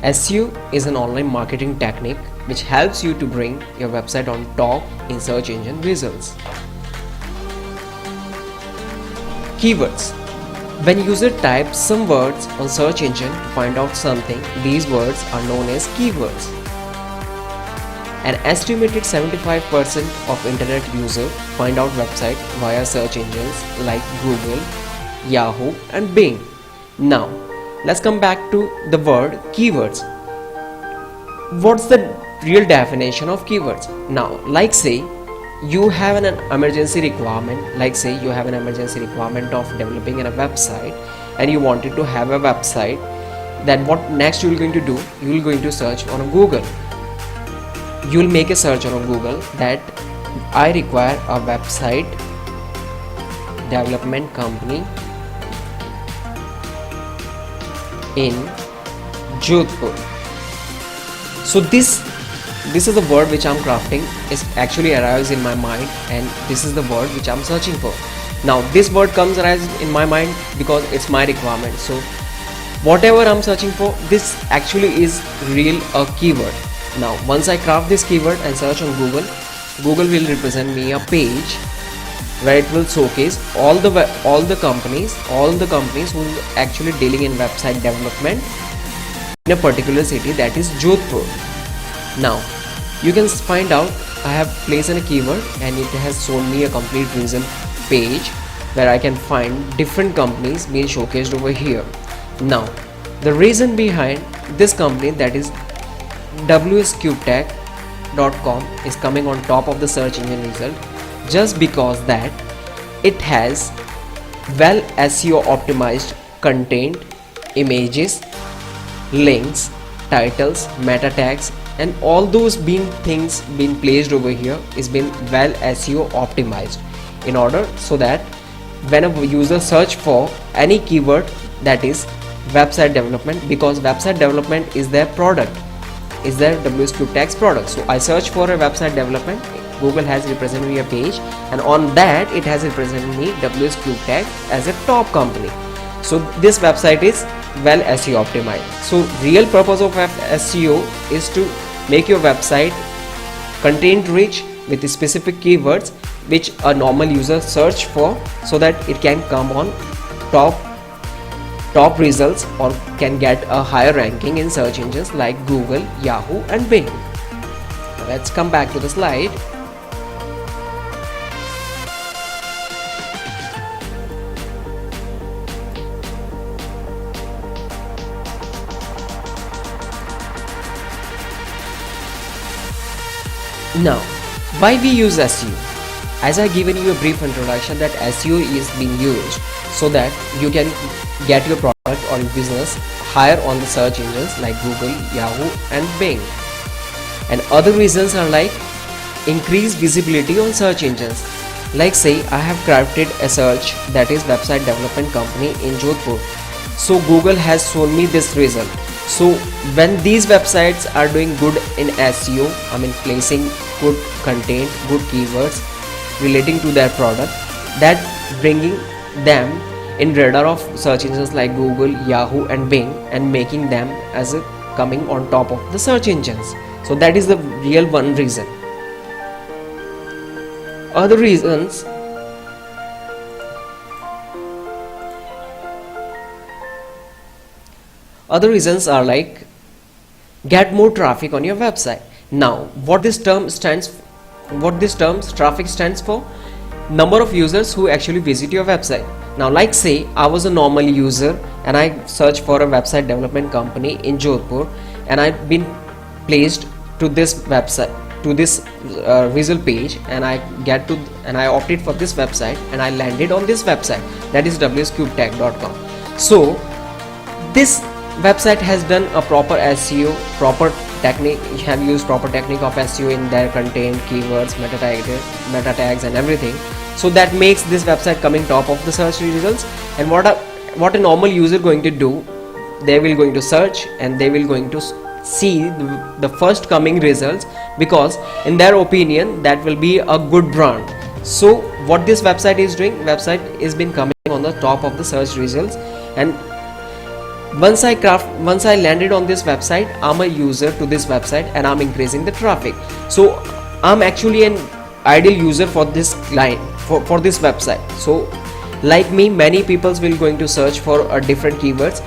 SEO is an online marketing technique which helps you to bring your website on top in search engine results. Keywords. When user types some words on search engine to find out something, these words are known as keywords. An estimated 75% of internet users find out website via search engines like Google, Yahoo and Bing. Now, let's come back to the word keywords. What's the real definition of keywords? Now, like say you have an emergency requirement, of developing a website, and you wanted to have a website. Then what next you will going to do? You will going to search on Google. You will make a search on Google that I require a website development company in Jodhpur. So this is the word which I'm crafting, is actually arrives in my mind, and this is the word which I'm searching for. Now this word comes arrives in my mind because it's my requirement. So whatever I'm searching for, this actually is real a keyword. Now once I craft this keyword and search on Google, Google will represent me a page where it will showcase all the companies who are actually dealing in website development in a particular city, that is Jodhpur. Now you can find out I have placed in a keyword and it has shown me a complete result page where I can find different companies being showcased over here. Now the reason behind this company, that is wscubetech.com, is coming on top of the search engine result just because that it has well SEO optimized content, images, links, titles, meta tags, and all those things being placed over here is been well SEO optimized in order so that when a user search for any keyword, that is website development, because website development is their product, is their WSCubeTech's product. So I search for a website development, Google has represented me a page, and on that it has represented me WSCubeTech as a top company. So this website is well SEO optimized. So real purpose of SEO is to make your website content rich with specific keywords which a normal user search for, so that it can come on top results or can get a higher ranking in search engines like Google, Yahoo and Bing. Now let's come back to the slide. Now, why we use SEO? As I given you a brief introduction that SEO is being used so that you can get your product or your business higher on the search engines like Google, Yahoo and Bing. And other reasons are like increase visibility on search engines. Like say I have crafted a search that is website development company in Jodhpur. So Google has shown me this result. So when these websites are doing good in SEO, I mean placing good content, good keywords relating to their product, that bringing them in radar of search engines like Google, Yahoo and Bing, and making them as a coming on top of the search engines. So that is the real one reason. Other reasons are like get more traffic on your website. Now what this term traffic stands for? Number of users who actually visit your website. Now like say I was a normal user and I searched for a website development company in Jodhpur, and I've been placed to this website, to this result page, and I opted for this website and I landed on this website, that is wscubetech.com. So this website has done a proper SEO, proper technique, have used proper technique of SEO in their content, keywords, meta tags and everything. So that makes this website coming top of the search results. And what a normal user going to do, they will going to search and they will going to see the first coming results, because in their opinion that will be a good brand. So what this website is doing, website is been coming on the top of the search results, and Once I landed on this website, I'm a user to this website and I'm increasing the traffic. So I'm actually an ideal user for this client, for this website. So like me, many people will going to search for different keywords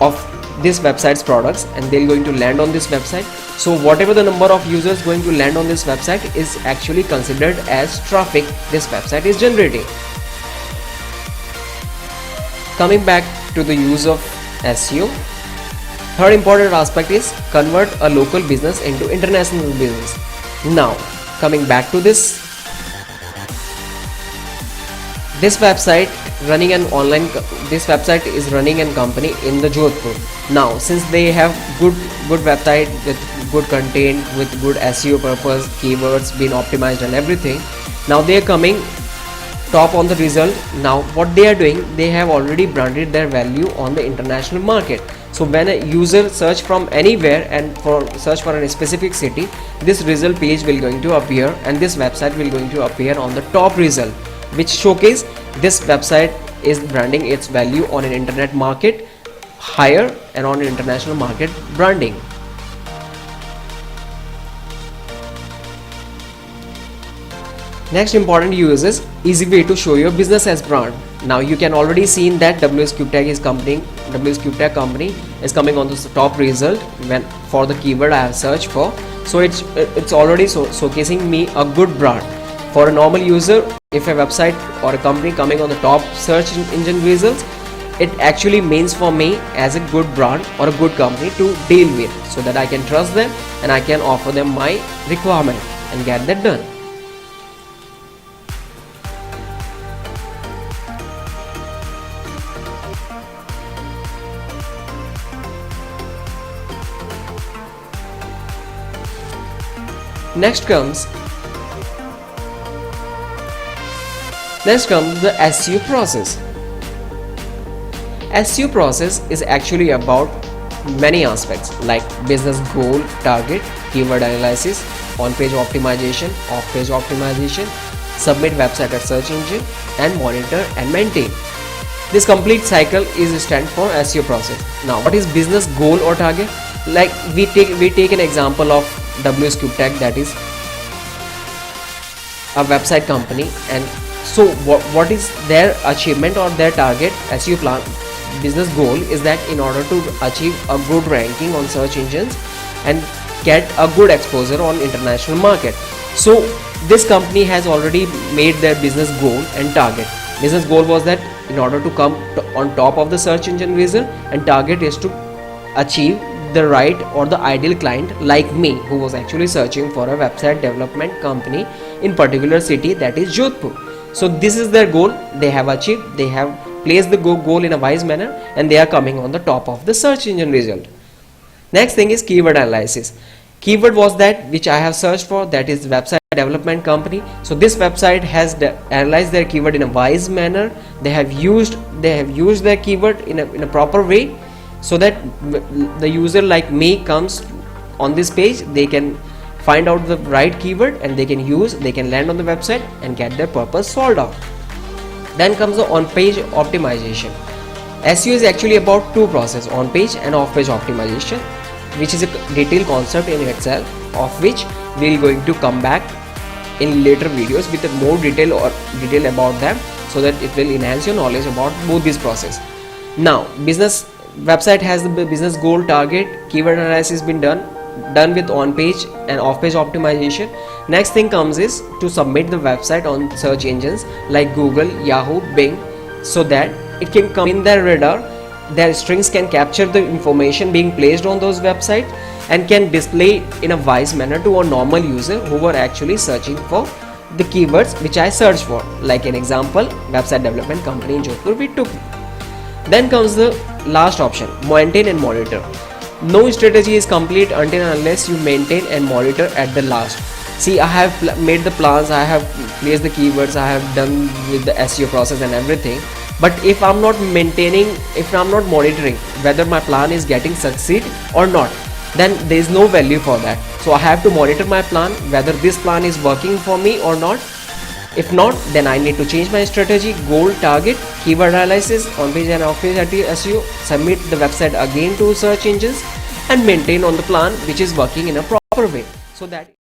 of this website's products, and they're going to land on this website. So whatever the number of users going to land on this website is actually considered as traffic this website is generating. Coming back to the use of SEO, third important aspect is convert a local business into international business. Now coming back to this website this website is running a company in the Jodhpur. Now since they have good website with good content, with good SEO purpose, keywords been optimized and everything, now they are coming top on the result. Now what they are doing, they have already branded their value on the international market. So when a user search from anywhere and search for a specific city, this result page will going to appear, and this website will going to appear on the top result, which showcase this website is branding its value on an internet market higher and on an international market branding. Next important use is easy way to show your business as brand. Now you can already seen that WS CubeTech company is coming on the top result when for the keyword I have searched for. So it's already showcasing me a good brand. For a normal user, if a website or a company coming on the top search engine results, it actually means for me as a good brand or a good company to deal with, so that I can trust them and I can offer them my requirement and get that done. Next comes the SEO process. SEO process is actually about many aspects like business goal, target, keyword analysis, on-page optimization, off-page optimization, submit website at search engine, and monitor and maintain. This complete cycle is stand for SEO process. Now what is business goal or target? Like we take an example of WS CubeTech, that is a website company, and so what is their achievement or their target SEO plan business goal is that in order to achieve a good ranking on search engines and get a good exposure on international market. So this company has already made their business goal and target. Business goal was that in order to come on top of the search engine result, and target is to achieve the right or the ideal client like me, who was actually searching for a website development company in particular city, that is Jodhpur. So this is their goal. They have achieved, they have placed the goal in a wise manner, and they are coming on the top of the search engine result. Next thing is keyword analysis. Keyword was that which I have searched for, that is website development company. So this website has analyzed their keyword in a wise manner. They have used their keyword in a proper way, so that the user like me comes on this page, they can find out the right keyword and they can land on the website and get their purpose solved out. Then comes the on-page optimization. SEO is actually about two processes, on-page and off-page optimization, which is a detailed concept in itself, of which we are going to come back in later videos with more detail about them, so that it will enhance your knowledge about both these processes. Now business website has the business goal, target, keyword analysis been done with on-page and off-page optimization. Next thing comes is to submit the website on search engines like Google, Yahoo, Bing, so that it can come in their radar. Their strings can capture the information being placed on those websites and can display in a wise manner to a normal user who were actually searching for the keywords which I searched for. Like an example, website development company in Jodhpur we took. Then comes the last option, maintain and monitor. No strategy is complete until and unless you maintain and monitor at the last. See, I have made the plans, I have placed the keywords, I have done with the SEO process and everything. But if I'm not maintaining, if I'm not monitoring whether my plan is getting succeed or not, then there is no value for that. So I have to monitor my plan, whether this plan is working for me or not. If not, then I need to change my strategy, goal, target, keyword analysis, on page and off page SEO, submit the website again to search engines, and maintain on the plan which is working in a proper way, so that